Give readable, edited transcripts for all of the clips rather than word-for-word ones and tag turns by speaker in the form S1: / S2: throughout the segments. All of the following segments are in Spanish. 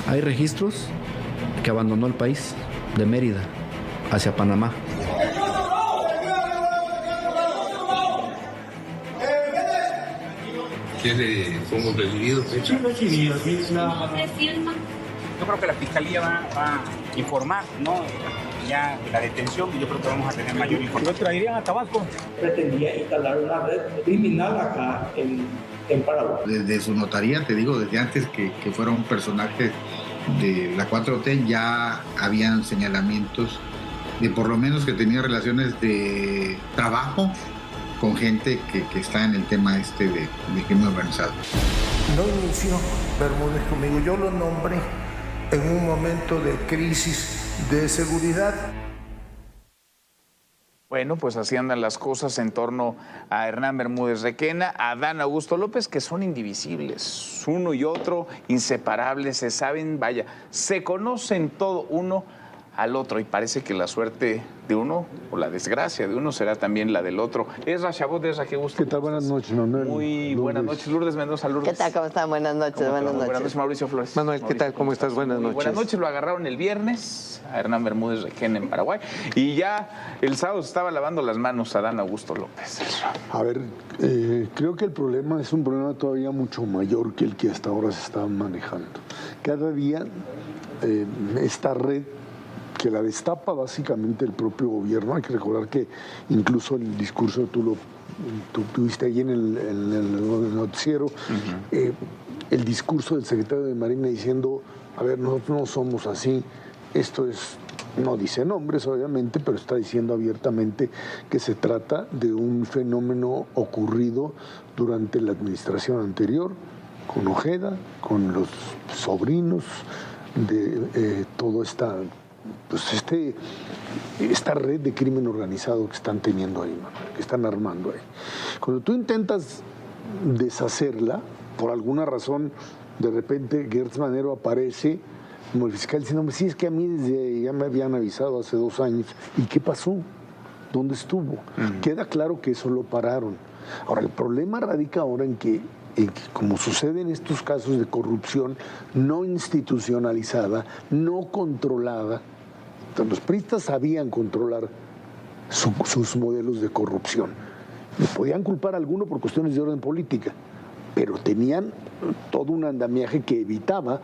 S1: Hay registros que abandonó el país de Mérida hacia Panamá.
S2: ¿Tiene como recibido fecha?
S3: Sí, recibido, sí. Yo creo que la Fiscalía va a informar, ¿no? Ya de la detención, y yo creo que vamos a tener mayor información.
S4: ¿Lo traerían a Tabasco?
S5: Pretendía instalar una red criminal acá en Paraguay.
S2: Desde su notaría, te digo, desde antes que fuera un personaje de la 4T, ya habían señalamientos de por lo menos que tenía relaciones de trabajo con gente que está en el tema de crimen organizado.
S6: No inició Bermúdez conmigo, yo lo nombré en un momento de crisis de seguridad.
S7: Bueno, pues así andan las cosas en torno a Hernán Bermúdez Requena, a Adán Augusto López, que son indivisibles, uno y otro, inseparables, se saben, vaya, se conocen todo uno al otro, y parece que la suerte de uno, o la desgracia de uno, será también la del otro. Esra Chabot, Esra, qué gusto.
S8: ¿Qué tal? Buenas noches, Manuel.
S7: Muy buenas noches. Lourdes Mendoza, Lourdes.
S9: ¿Qué tal? ¿Cómo están? Buenas noches.
S7: Buenas noches, Mauricio Flores.
S8: Manuel, ¿qué tal? ¿Cómo estás? Buenas noches.
S7: Buenas noches. Lo agarraron el viernes a Hernán Bermúdez Requena en Paraguay, y ya el sábado se estaba lavando las manos a Adán Augusto López.
S8: A ver, creo que el problema es un problema todavía mucho mayor que el que hasta ahora se está manejando. Cada día esta red que la destapa básicamente el propio gobierno. Hay que recordar que incluso el discurso tú tuviste ahí en el noticiero, el discurso del secretario de Marina diciendo, a ver, nosotros no somos así, esto es, no dice nombres obviamente, pero está diciendo abiertamente que se trata de un fenómeno ocurrido durante la administración anterior, con Ojeda, con los sobrinos de toda esta red de crimen organizado que están teniendo ahí, que están armando ahí. Cuando tú intentas deshacerla, por alguna razón, de repente Gertz Manero aparece como el fiscal diciendo, sí, es que a mí ya me habían avisado hace 2 años. ¿Y qué pasó? ¿Dónde estuvo? Queda claro que eso lo pararon. Ahora, el problema radica ahora en que como sucede en estos casos de corrupción no institucionalizada, no controlada, los priistas sabían controlar sus modelos de corrupción. Le podían culpar a alguno por cuestiones de orden política, pero tenían todo un andamiaje que evitaba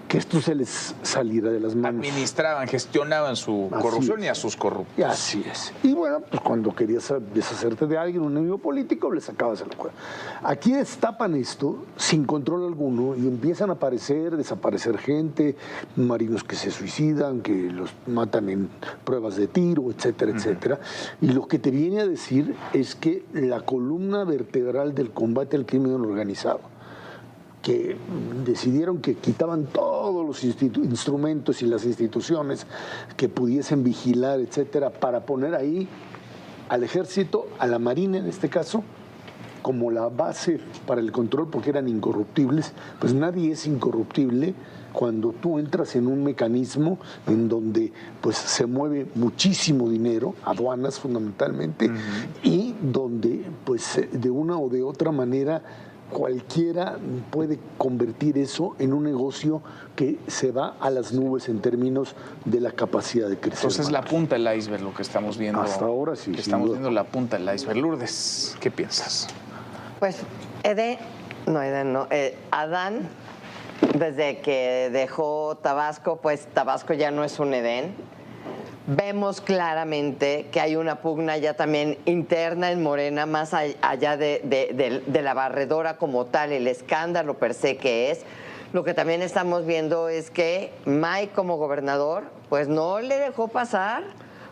S8: que esto se les saliera de las manos.
S7: Administraban, gestionaban su corrupción y a sus corruptos.
S8: Y así es. Y bueno, pues cuando querías deshacerte de alguien, un enemigo político, le sacabas el juego. Aquí destapan esto sin control alguno y empiezan a desaparecer gente, marinos que se suicidan, que los matan en pruebas de tiro, etcétera, etcétera. Y lo que te viene a decir es que la columna vertebral del combate al crimen organizado, que decidieron que quitaban todos los instrumentos y las instituciones que pudiesen vigilar, etcétera, para poner ahí al ejército, a la marina en este caso, como la base para el control, porque eran incorruptibles. Pues nadie es incorruptible cuando tú entras en un mecanismo en donde pues se mueve muchísimo dinero, aduanas fundamentalmente, y donde pues de una o de otra manera cualquiera puede convertir eso en un negocio que se va a las nubes en términos de la capacidad de crecer.
S7: Entonces es la punta del iceberg lo que estamos viendo.
S8: Hasta ahora sí.
S7: Estamos viendo la punta del iceberg. Lourdes, ¿qué piensas?
S9: Pues Adán, desde que dejó Tabasco, pues Tabasco ya no es un Edén. Vemos claramente que hay una pugna ya también interna en Morena, más allá de la barredora como tal, el escándalo per se que es. Lo que también estamos viendo es que Mike como gobernador pues no le dejó pasar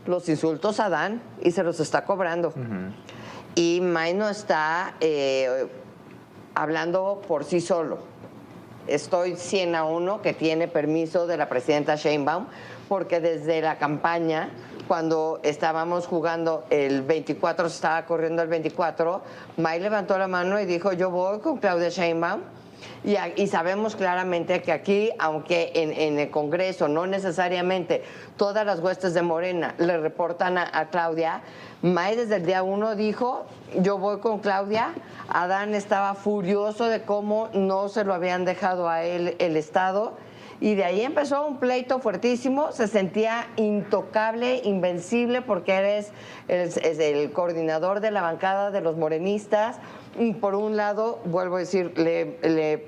S9: los insultos a Adán y se los está cobrando. Y Mike no está hablando por sí solo. Estoy 100-1 que tiene permiso de la presidenta Sheinbaum, porque desde la campaña, cuando estábamos jugando el 24, se estaba corriendo el 24, Mike levantó la mano y dijo, yo voy con Claudia Sheinbaum. Y sabemos claramente que aquí, aunque en el Congreso no necesariamente todas las huestes de Morena le reportan a Claudia, Mike desde el día 1 dijo, yo voy con Claudia. Adán estaba furioso de cómo no se lo habían dejado a él el Estado Y de ahí empezó un pleito fuertísimo, se sentía intocable, invencible, porque eres el coordinador de la bancada de los morenistas. Y por un lado, vuelvo a decir, le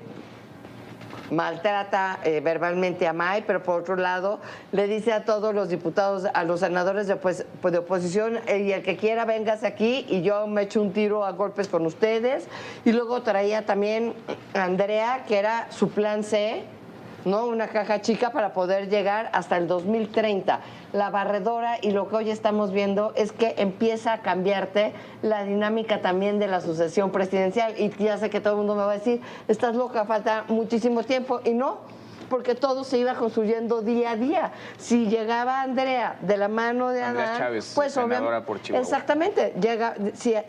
S9: maltrata verbalmente a May, pero por otro lado le dice a todos los diputados, a los senadores de oposición, y el que quiera véngase aquí y yo me echo un tiro a golpes con ustedes. Y luego traía también a Andrea, que era su plan C, ¿no? Una caja chica para poder llegar hasta el 2030. La barredora, y lo que hoy estamos viendo es que empieza a cambiarte la dinámica también de la sucesión presidencial. Y ya sé que todo el mundo me va a decir, estás loca, falta muchísimo tiempo. Y no, porque todo se iba construyendo día a día. Si llegaba Andrea de la mano de Adán,
S7: Chávez,
S9: pues
S7: senadora por Chihuahua.
S9: exactamente,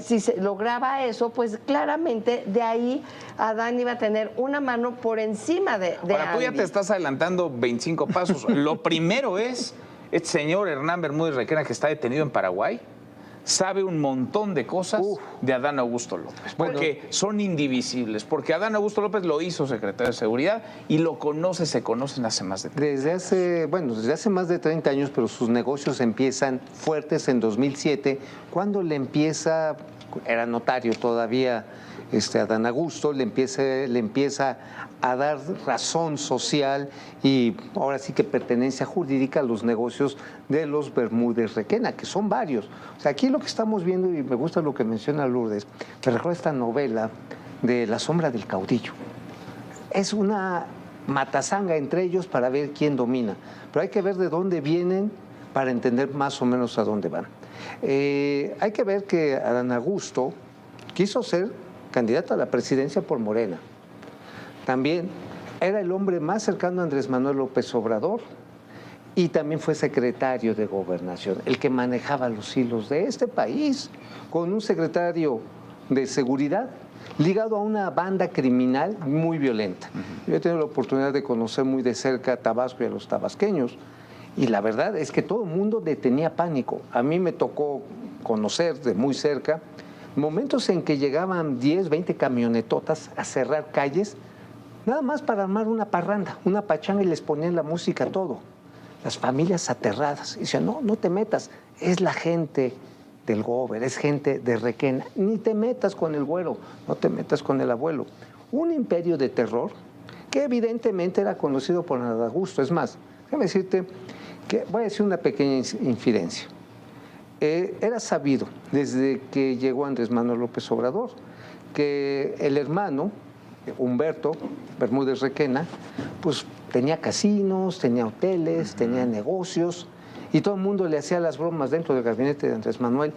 S9: si se lograba eso, pues claramente de ahí Adán iba a tener una mano por encima de
S7: Ahora, tú ya
S9: Andy.
S7: te estás adelantando 25 pasos. Lo primero es, este señor Hernán Bermúdez Requena, que está detenido en Paraguay, sabe un montón de cosas de Adán Augusto López, porque son indivisibles, porque Adán Augusto López lo hizo secretario de Seguridad y lo se conocen hace más de 30
S4: años. Desde hace más de 30 años, pero sus negocios empiezan fuertes en 2007, cuando le empieza, era notario todavía, Adán Augusto, le empieza a dar razón social y ahora sí que pertenencia jurídica a los negocios de los Bermúdez Requena, que son varios. O sea, aquí lo que estamos viendo, y me gusta lo que menciona Lourdes, me recuerda esta novela de La sombra del caudillo. Es una matazanga entre ellos para ver quién domina, pero hay que ver de dónde vienen para entender más o menos a dónde van. Hay que ver que Adán Augusto quiso ser candidato a la presidencia por Morena. También era el hombre más cercano a Andrés Manuel López Obrador y también fue secretario de Gobernación, el que manejaba los hilos de este país, con un secretario de Seguridad ligado a una banda criminal muy violenta. Yo he tenido la oportunidad de conocer muy de cerca a Tabasco y a los tabasqueños, y la verdad es que todo el mundo le tenía pánico. A mí me tocó conocer de muy cerca momentos en que llegaban 10, 20 camionetotas a cerrar calles, nada más para armar una parranda, una pachanga, y les ponían la música, todo. Las familias aterradas. Y decían, no te metas, es la gente del Gober, es gente de Requena. Ni te metas con el güero, no te metas con el abuelo. Un imperio de terror que evidentemente era conocido por Adán Augusto. Es más, déjame decirte que voy a decir una pequeña infidencia. Era sabido desde que llegó Andrés Manuel López Obrador que el hermano, Humberto Bermúdez Requena, pues tenía casinos, tenía hoteles, tenía negocios, y todo el mundo le hacía las bromas dentro del gabinete de Andrés Manuel.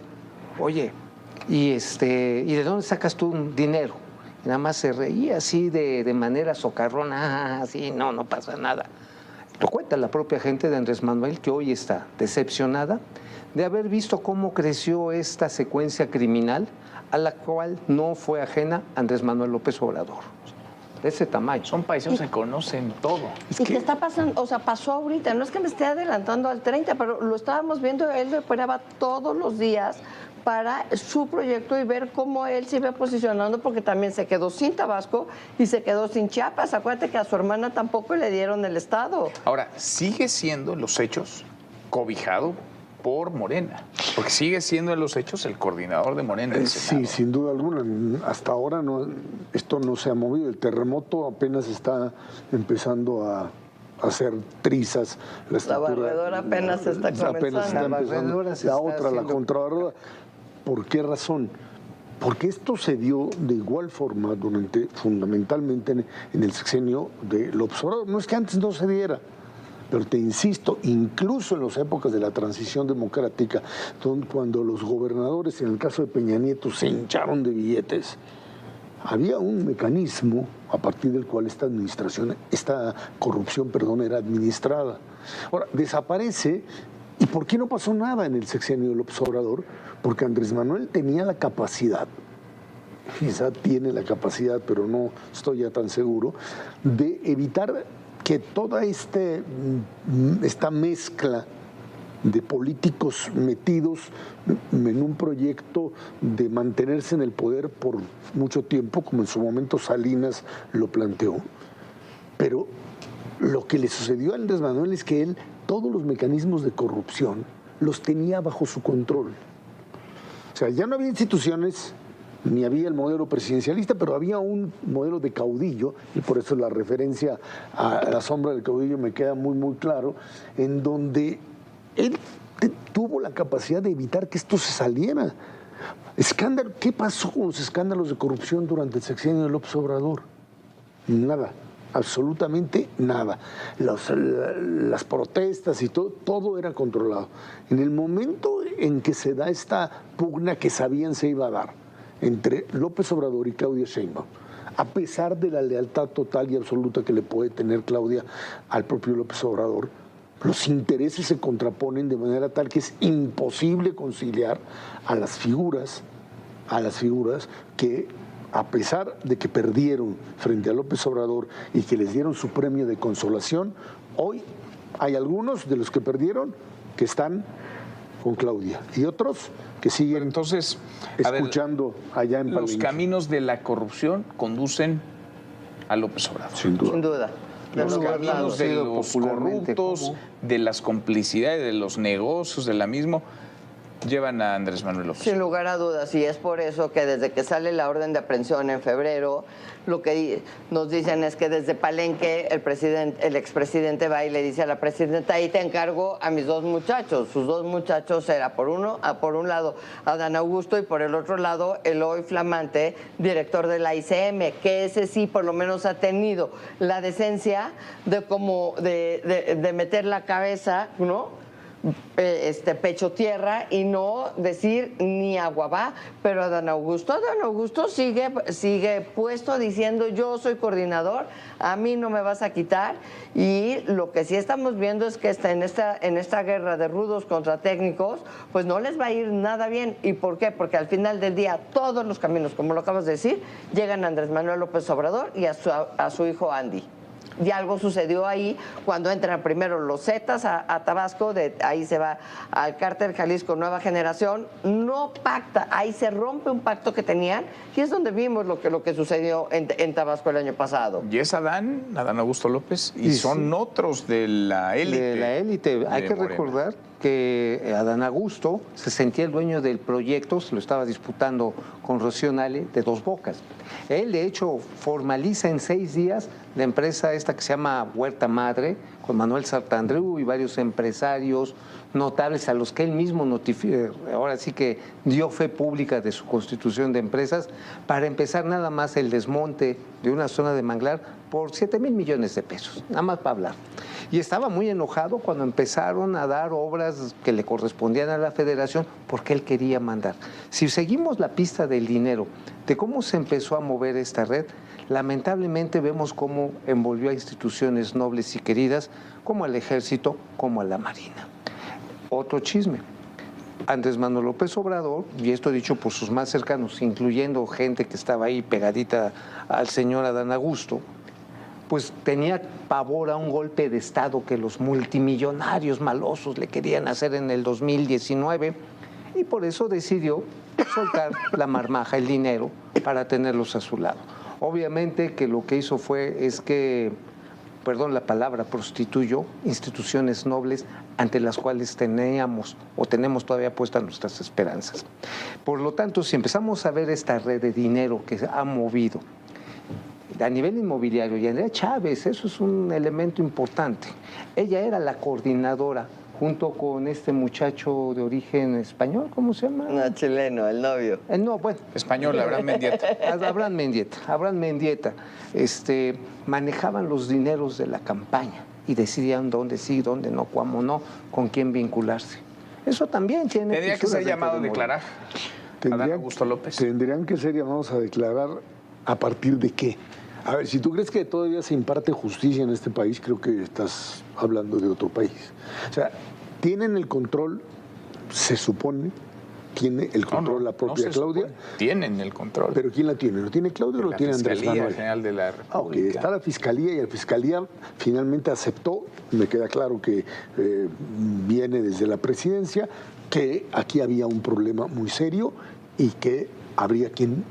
S4: Oye, ¿y de dónde sacas tú un dinero? Y nada más se reía así de manera socarrona, así, no pasa nada. Lo cuenta la propia gente de Andrés Manuel, que hoy está decepcionada de haber visto cómo creció esta secuencia criminal a la cual no fue ajena Andrés Manuel López Obrador. De ese tamaño.
S7: Son paisanos que conocen todo.
S9: ¿Qué está pasando? O sea, pasó ahorita. No es que me esté adelantando al 30, pero lo estábamos viendo, él lo operaba todos los días para su proyecto y ver cómo él se iba posicionando, porque también se quedó sin Tabasco y se quedó sin Chiapas. Acuérdate que a su hermana tampoco le dieron el estado.
S7: Ahora, sigue siendo en los hechos cobijado por Morena, porque sigue siendo en los hechos el coordinador de Morena.
S8: Sí, sin duda alguna. Hasta ahora esto no se ha movido. El terremoto apenas está empezando a hacer trizas.
S9: La barredora apenas está comenzando.
S8: La contrabarredora. ¿Por qué razón? Porque esto se dio de igual forma fundamentalmente en el sexenio de López Obrador. No es que antes no se diera, pero te insisto, incluso en las épocas de la transición democrática, cuando los gobernadores, en el caso de Peña Nieto, se hincharon de billetes, había un mecanismo a partir del cual esta corrupción era administrada. Ahora, desaparece. ¿Y por qué no pasó nada en el sexenio de López Obrador? Porque Andrés Manuel tenía la capacidad, quizá tiene la capacidad, pero no estoy ya tan seguro, de evitar que toda esta mezcla de políticos metidos en un proyecto de mantenerse en el poder por mucho tiempo, como en su momento Salinas lo planteó, pero lo que le sucedió a Andrés Manuel es que él todos los mecanismos de corrupción los tenía bajo su control. O sea, ya no había instituciones, ni había el modelo presidencialista, pero había un modelo de caudillo, y por eso la referencia a la sombra del caudillo me queda muy, muy claro, en donde él tuvo la capacidad de evitar que esto se saliera. Escándalo, ¿qué pasó con los escándalos de corrupción durante el sexenio de López Obrador? Nada, absolutamente nada. Las protestas y todo era controlado. En el momento en que se da esta pugna que sabían se iba a dar entre López Obrador y Claudia Sheinbaum, a pesar de la lealtad total y absoluta que le puede tener Claudia al propio López Obrador, los intereses se contraponen de manera tal que es imposible conciliar a las figuras que, a pesar de que perdieron frente a López Obrador y que les dieron su premio de consolación, hoy hay algunos de los que perdieron que están con Claudia y otros que siguen
S7: entonces
S8: escuchando allá en Palenque.
S7: Los caminos de la corrupción conducen a López Obrador.
S8: Sin duda.
S9: Sin duda.
S7: Los caminos de los corruptos, de las complicidades, de los negocios, de la misma, llevan a Andrés Manuel López.
S9: Sin lugar a dudas, y es por eso que desde que sale la orden de aprehensión en febrero, lo que nos dicen es que desde Palenque el expresidente va y le dice a la presidenta, ahí te encargo a mis dos muchachos. Sus dos muchachos era por un lado Adán Augusto y por el otro lado el hoy flamante director de la ICM, que ese sí por lo menos ha tenido la decencia de meter la cabeza, ¿no? Pecho tierra y no decir ni agua va, pero Adán Augusto sigue puesto diciendo yo soy coordinador, a mí no me vas a quitar, y lo que sí estamos viendo es que en esta guerra de rudos contra técnicos, pues no les va a ir nada bien. ¿Y por qué? Porque al final del día todos los caminos, como lo acabas de decir, llegan a Andrés Manuel López Obrador y a su hijo Andy. Y algo sucedió ahí cuando entran primero los Zetas a Tabasco, ahí se va al cártel Jalisco Nueva Generación, no pacta, ahí se rompe un pacto que tenían y es donde vimos lo que sucedió en Tabasco el año pasado.
S7: Y es Adán Augusto López, y son otros de la élite.
S4: De la élite. Hay que recordar que Adán Augusto se sentía el dueño del proyecto, se lo estaba disputando con Rocío Nale de Dos Bocas. Él, de hecho, formaliza en 6 días la empresa esta que se llama Huerta Madre, con Manuel Sartandreu y varios empresarios notables a los que él mismo ahora sí que dio fe pública de su constitución de empresas, para empezar nada más el desmonte de una zona de manglar por 7,000 millones de pesos, nada más para hablar. Y estaba muy enojado cuando empezaron a dar obras que le correspondían a la federación porque él quería mandar. Si seguimos la pista del dinero, de cómo se empezó a mover esta red, lamentablemente vemos cómo envolvió a instituciones nobles y queridas como al Ejército, como a la Marina. Otro chisme. Andrés Manuel López Obrador, y esto dicho por sus más cercanos, incluyendo gente que estaba ahí pegadita al señor Adán Augusto, pues tenía pavor a un golpe de Estado que los multimillonarios malosos le querían hacer en el 2019, y por eso decidió soltar la marmaja, el dinero, para tenerlos a su lado. Obviamente que lo que hizo es que, perdón la palabra, prostituyó instituciones nobles ante las cuales teníamos o tenemos todavía puestas nuestras esperanzas. Por lo tanto, si empezamos a ver esta red de dinero que se ha movido a nivel inmobiliario, y Andrea Chávez, eso es un elemento importante. Ella era la coordinadora junto con este muchacho de origen español, ¿cómo se llama?
S9: No, chileno, el novio.
S4: No, bueno.
S7: Español, Abraham Mendieta.
S4: Abraham Mendieta. Manejaban los dineros de la campaña y decidían dónde sí, dónde no, cómo no, con quién vincularse. Eso también tiene...
S7: Tendría que ser llamado a declarar. Adán Augusto López.
S8: Tendrían que ser llamados a declarar a partir de qué. A ver, si tú crees que todavía se imparte justicia en este país, creo que estás hablando de otro país. O sea, tienen el control, se supone, tiene el control la propia Claudia.
S7: Tienen el control.
S8: ¿Pero quién la tiene? ¿Lo tiene Claudia o lo tiene Andrés Manuel?
S7: La Fiscalía General de la República.
S8: Está la Fiscalía, y la Fiscalía finalmente aceptó, me queda claro que viene desde la presidencia, que aquí había un problema muy serio y que habría quien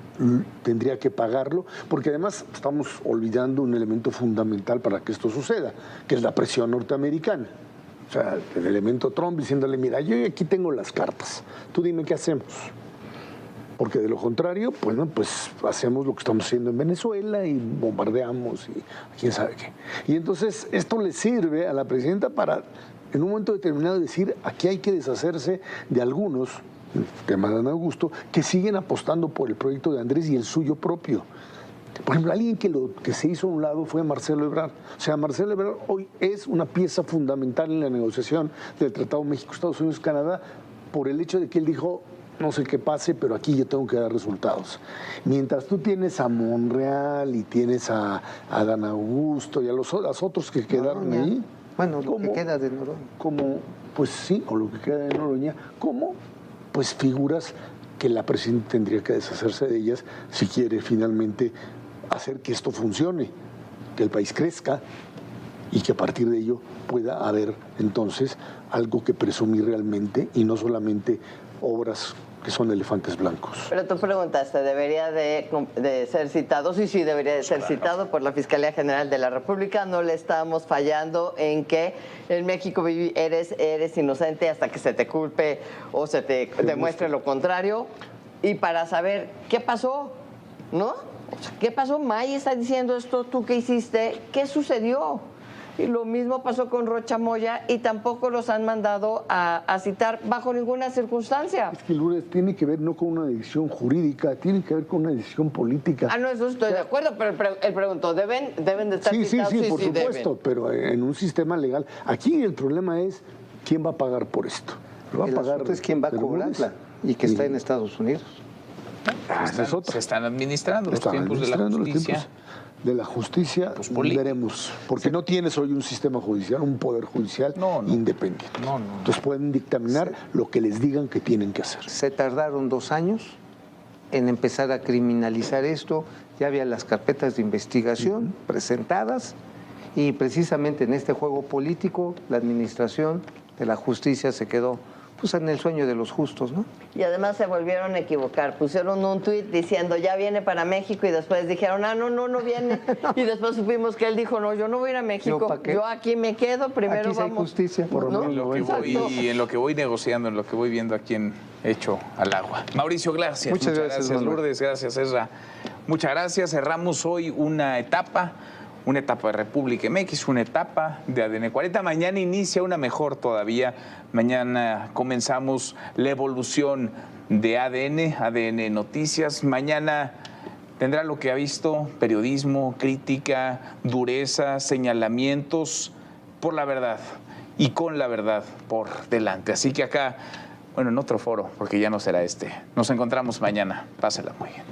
S8: tendría que pagarlo, porque además estamos olvidando un elemento fundamental para que esto suceda, que es la presión norteamericana. O sea, el elemento Trump diciéndole, mira, yo aquí tengo las cartas, tú dime qué hacemos. Porque de lo contrario, bueno, pues hacemos lo que estamos haciendo en Venezuela y bombardeamos y quién sabe qué. Y entonces esto le sirve a la presidenta para, en un momento determinado, decir, aquí hay que deshacerse de algunos, el tema de Adán Augusto, que siguen apostando por el proyecto de Andrés y el suyo propio. Por ejemplo, alguien que se hizo a un lado fue Marcelo Ebrard. O sea, Marcelo Ebrard hoy es una pieza fundamental en la negociación del Tratado México-Estados Unidos-Canadá por el hecho de que él dijo, no sé qué pase, pero aquí yo tengo que dar resultados. Mientras tú tienes a Monreal y tienes a Adán Augusto y a los otros que quedaron ahí.
S4: Bueno, lo que queda de Noroña.
S8: Como, pues sí, o lo que queda de Noroña, como pues figuras que la presidenta tendría que deshacerse de ellas si quiere finalmente hacer que esto funcione, que el país crezca y que a partir de ello pueda haber entonces algo que presumir realmente y no solamente obras que son elefantes blancos.
S9: Pero tú preguntaste, ¿debería de ser citado? Sí, debería de ser citado por la Fiscalía General de la República. No le estamos fallando en que en México eres inocente hasta que se te culpe o se te demuestre lo contrario. Y para saber qué pasó, ¿no? O sea, ¿qué pasó? May está diciendo esto, ¿tú qué hiciste? ¿Qué sucedió? Y lo mismo pasó con Rocha Moya y tampoco los han mandado a citar bajo ninguna circunstancia.
S8: Es que Lourdes tiene que ver no con una decisión jurídica, tiene que ver con una decisión política.
S9: Ah, no, eso estoy de acuerdo, pero él preguntó, ¿deben de estar citados?
S8: Sí, por supuesto,
S9: deben.
S8: pero en un sistema legal. Aquí el problema es quién va a pagar por esto.
S4: ¿Lo va a pagar? Es quién va a cobrarla y que está en Estados Unidos.
S7: Se están administrando los tiempos de la justicia.
S8: De la justicia, pues veremos, porque no tienes hoy un sistema judicial, un poder judicial independiente. Entonces pueden dictaminar lo que les digan que tienen que hacer.
S4: Se tardaron 2 años en empezar a criminalizar esto, ya había las carpetas de investigación presentadas y precisamente en este juego político la administración de la justicia se quedó pues en el sueño de los justos, ¿no?
S9: Y además se volvieron a equivocar, pusieron un tuit diciendo ya viene para México y después dijeron no viene y después supimos que él dijo no, yo no voy a ir a México, yo aquí me quedo, primero
S4: aquí
S9: vamos.
S4: Justicia,
S7: por ¿no? En lo que voy negociando, en lo que voy viendo aquí en Hecho al Agua. Mauricio, gracias.
S4: Muchas gracias
S7: Lourdes, gracias Ezra. Muchas gracias. Cerramos hoy una etapa de República MX, una etapa de ADN 40. Mañana inicia una mejor todavía. Mañana comenzamos la evolución de ADN Noticias. Mañana tendrá lo que ha visto, periodismo, crítica, dureza, señalamientos por la verdad y con la verdad por delante. Así que acá, bueno, en otro foro, porque ya no será este. Nos encontramos mañana. Pásela muy bien.